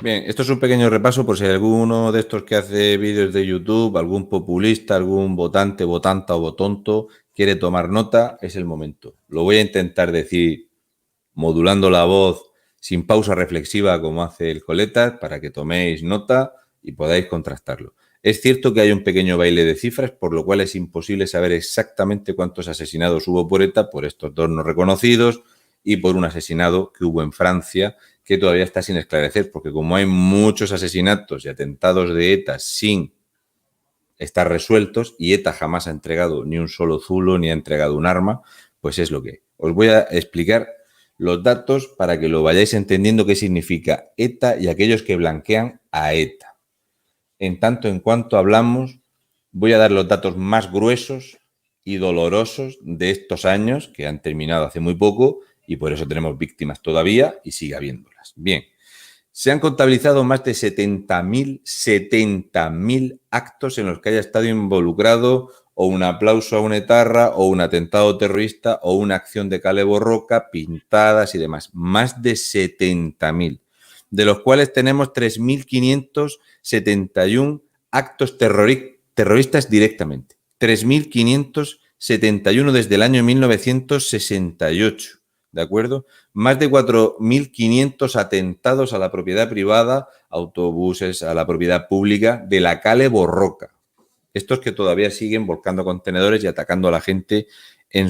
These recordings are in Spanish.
Bien, esto es un pequeño repaso por si hay alguno de estos que hace vídeos de YouTube, algún populista, algún votante, votanta o votonto quiere tomar nota, es el momento. Lo voy a intentar decir modulando la voz sin pausa reflexiva como hace el Coletas para que toméis nota y podáis contrastarlo. Es cierto que hay un pequeño baile de cifras, por lo cual es imposible saber exactamente cuántos asesinados hubo por ETA, por estos dos no reconocidos y por un asesinado que hubo en Francia, que todavía está sin esclarecer, porque como hay muchos asesinatos y atentados de ETA sin estar resueltos y ETA jamás ha entregado ni un solo zulo ni ha entregado un arma, pues es lo que hay. Os voy a explicar los datos para que lo vayáis entendiendo qué significa ETA y aquellos que blanquean a ETA. En tanto en cuanto hablamos, voy a dar los datos más gruesos y dolorosos de estos años que han terminado hace muy poco y por eso tenemos víctimas todavía y sigue habiéndolas. Bien, se han contabilizado más de 70.000 actos en los que haya estado involucrado o un aplauso a una etarra o un atentado terrorista o una acción de Kale Borroka, pintadas y demás. Más de 70.000, de los cuales tenemos 3.571 actos terroristas directamente. 3.571 desde el año 1968. ¿De acuerdo? Más de 4.500 atentados a la propiedad privada, autobuses, a la propiedad pública de la Kale Borroka. Estos que todavía siguen volcando contenedores y atacando a la gente en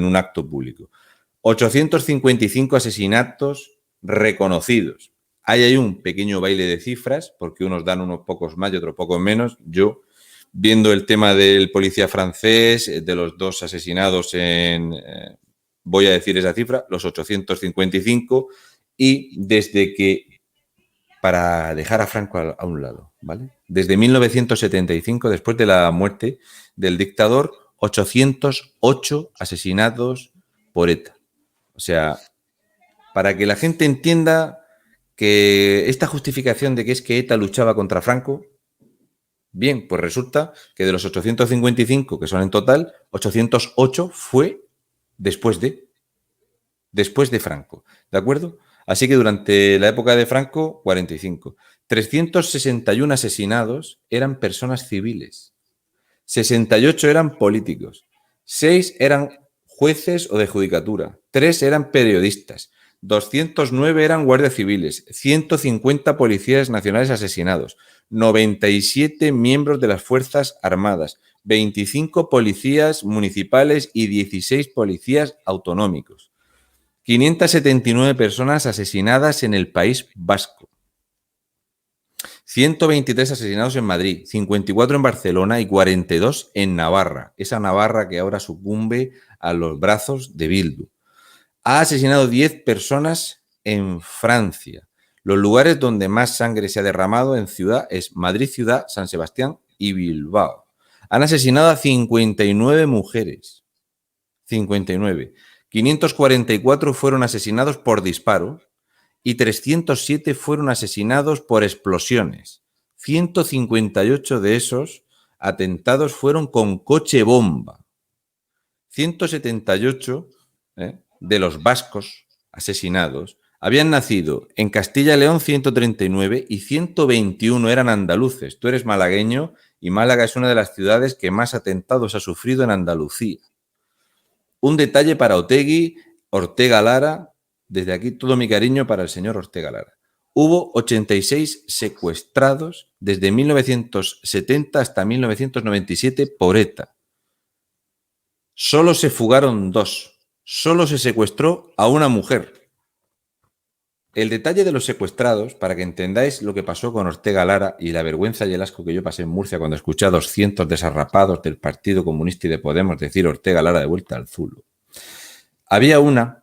un acto público. 855 asesinatos reconocidos. Ahí hay un pequeño baile de cifras, porque unos dan unos pocos más y otros pocos menos. Yo, viendo el tema del policía francés, de los dos asesinados voy a decir esa cifra, los 855, y desde que, para dejar a Franco a un lado, ¿vale? Desde 1975, después de la muerte del dictador, 808 asesinados por ETA. O sea, para que la gente entienda que esta justificación de que es que ETA luchaba contra Franco, bien, pues resulta que de los 855, que son en total, 808 fue después de Franco, ¿de acuerdo? Así que durante la época de Franco, 45. 361 asesinados eran personas civiles, 68 eran políticos, 6 eran jueces o de judicatura, 3 eran periodistas, 209 eran guardias civiles, 150 policías nacionales asesinados, 97 miembros de las Fuerzas Armadas, 25 policías municipales y 16 policías autonómicos. 579 personas asesinadas en el País Vasco. 123 asesinados en Madrid, 54 en Barcelona y 42 en Navarra. Esa Navarra que ahora sucumbe a los brazos de Bildu. Ha asesinado 10 personas en Francia. Los lugares donde más sangre se ha derramado en ciudad es Madrid ciudad, San Sebastián y Bilbao. Han asesinado a 59 mujeres. 59. 544 fueron asesinados por disparo y 307 fueron asesinados por explosiones. 158 de esos atentados fueron con coche bomba. 178 de los vascos asesinados habían nacido en Castilla y León 139 y 121 eran andaluces. Tú eres malagueño y Málaga es una de las ciudades que más atentados ha sufrido en Andalucía. Un detalle para Otegi, Ortega Lara, desde aquí todo mi cariño para el señor Ortega Lara. Hubo 86 secuestrados desde 1970 hasta 1997 por ETA. Solo se fugaron 2. Solo se secuestró a una mujer. El detalle de los secuestrados, para que entendáis lo que pasó con Ortega Lara y la vergüenza y el asco que yo pasé en Murcia cuando escuché a 200 desarrapados del Partido Comunista y de Podemos decir Ortega Lara de vuelta al zulo. Había una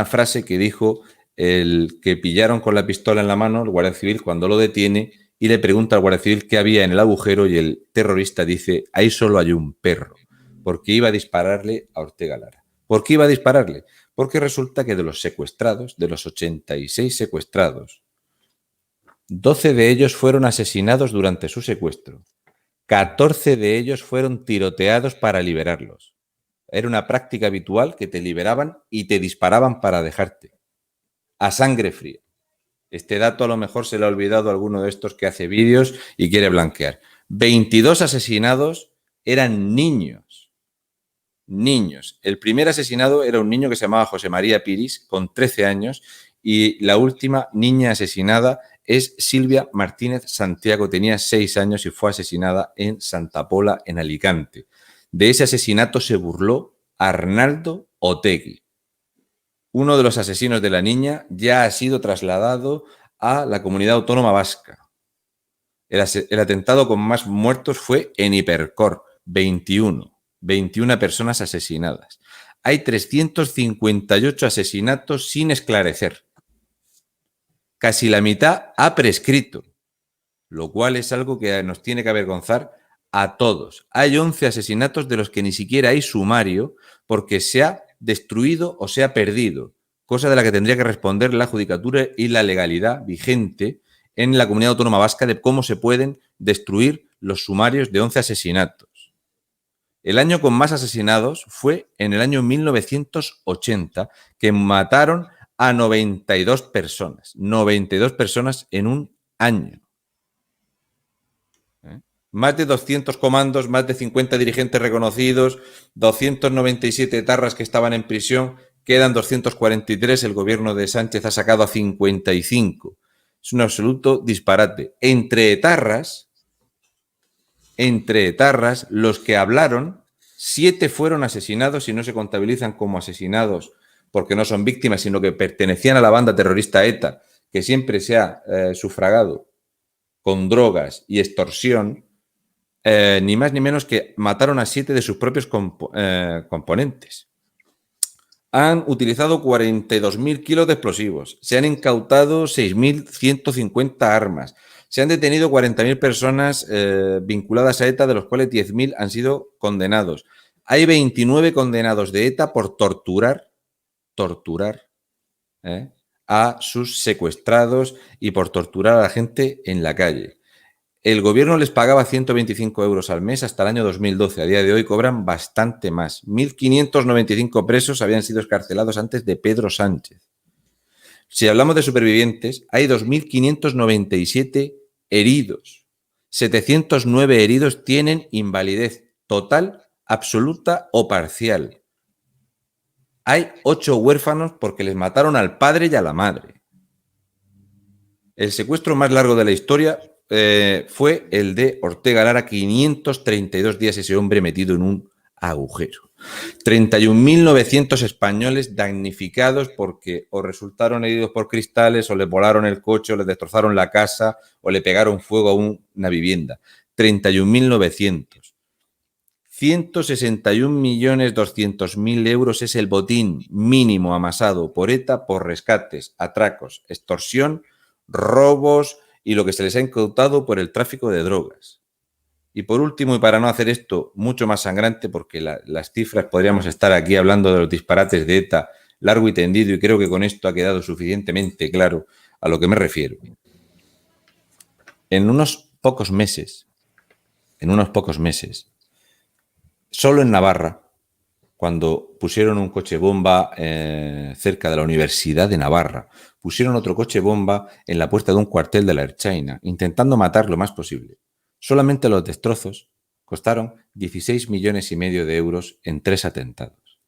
frase que dijo el que pillaron con la pistola en la mano, el guardia civil, cuando lo detiene y le pregunta al guardia civil qué había en el agujero y el terrorista dice, ahí solo hay un perro, porque iba a dispararle a Ortega Lara. ¿Por qué iba a dispararle? Porque resulta que de los secuestrados, de los 86 secuestrados, 12 de ellos fueron asesinados durante su secuestro. 14 de ellos fueron tiroteados para liberarlos. Era una práctica habitual que te liberaban y te disparaban para dejarte. A sangre fría. Este dato a lo mejor se le ha olvidado a alguno de estos que hace vídeos y quiere blanquear. 22 asesinados eran niños. Niños. El primer asesinado era un niño que se llamaba José María Piris, con 13 años, y la última niña asesinada es Silvia Martínez Santiago, tenía 6 años y fue asesinada en Santa Pola, en Alicante. De ese asesinato se burló Arnaldo Otegi. Uno de los asesinos de la niña ya ha sido trasladado a la comunidad autónoma vasca. El atentado con más muertos fue en Hipercor, 21 personas asesinadas. Hay 358 asesinatos sin esclarecer. Casi la mitad ha prescrito, lo cual es algo que nos tiene que avergonzar a todos. Hay 11 asesinatos de los que ni siquiera hay sumario porque se ha destruido o se ha perdido, cosa de la que tendría que responder la judicatura y la legalidad vigente en la Comunidad Autónoma Vasca de cómo se pueden destruir los sumarios de 11 asesinatos. El año con más asesinados fue en el año 1980, que mataron a 92 personas. 92 personas en un año. Más de 200 comandos, más de 50 dirigentes reconocidos, 297 etarras que estaban en prisión, quedan 243, el gobierno de Sánchez ha sacado a 55. Es un absoluto disparate. Entre etarras, los que hablaron, 7 fueron asesinados y no se contabilizan como asesinados porque no son víctimas, sino que pertenecían a la banda terrorista ETA, que siempre se ha sufragado con drogas y extorsión, ni más ni menos que mataron a 7 de sus propios componentes. Han utilizado 42.000 kilos de explosivos, se han incautado 6.150 armas, se han detenido 40.000 personas vinculadas a ETA, de los cuales 10.000 han sido condenados. Hay 29 condenados de ETA por torturar a sus secuestrados y por torturar a la gente en la calle. El gobierno les pagaba 125 euros al mes hasta el año 2012. A día de hoy cobran bastante más. 1.595 presos habían sido excarcelados antes de Pedro Sánchez. Si hablamos de supervivientes, hay 2.597 heridos. 709 heridos tienen invalidez total, absoluta o parcial. Hay 8 huérfanos porque les mataron al padre y a la madre. El secuestro más largo de la historia fue el de Ortega Lara, 532 días ese hombre metido en un agujero. 31.900 españoles damnificados porque o resultaron heridos por cristales, o les volaron el coche, o les destrozaron la casa, o le pegaron fuego a una vivienda. 31.900. 161.200.000 euros es el botín mínimo amasado por ETA por rescates, atracos, extorsión, robos y lo que se les ha incautado por el tráfico de drogas. Y por último, y para no hacer esto mucho más sangrante, porque las cifras podríamos estar aquí hablando de los disparates de ETA largo y tendido, y creo que con esto ha quedado suficientemente claro a lo que me refiero. En unos pocos meses, solo en Navarra, cuando pusieron un coche bomba cerca de la Universidad de Navarra, pusieron otro coche bomba en la puerta de un cuartel de la Ertzaina, intentando matar lo más posible. Solamente los destrozos costaron 16,5 millones de euros en 3 atentados.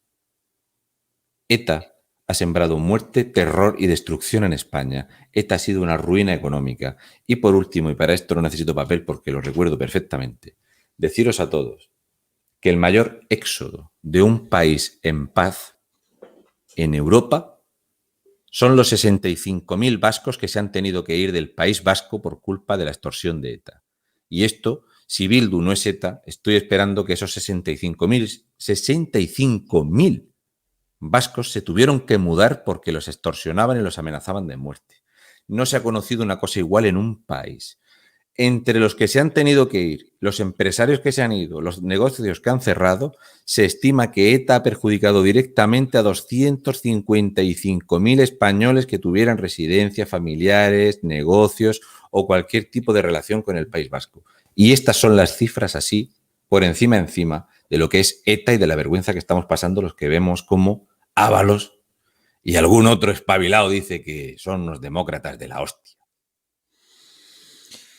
ETA ha sembrado muerte, terror y destrucción en España. ETA ha sido una ruina económica. Y por último, y para esto no necesito papel porque lo recuerdo perfectamente, deciros a todos que el mayor éxodo de un país en paz en Europa son los 65.000 vascos que se han tenido que ir del País Vasco por culpa de la extorsión de ETA. Y esto, si Bildu no es ETA, estoy esperando que esos 65.000 vascos se tuvieron que mudar porque los extorsionaban y los amenazaban de muerte. No se ha conocido una cosa igual en un país. Entre los que se han tenido que ir, los empresarios que se han ido, los negocios que han cerrado, se estima que ETA ha perjudicado directamente a 255.000 españoles que tuvieran residencia, familiares, negocios o cualquier tipo de relación con el País Vasco. Y estas son las cifras así, por encima de lo que es ETA y de la vergüenza que estamos pasando los que vemos como Ábalos Y algún otro espabilado dice que son unos demócratas de la hostia.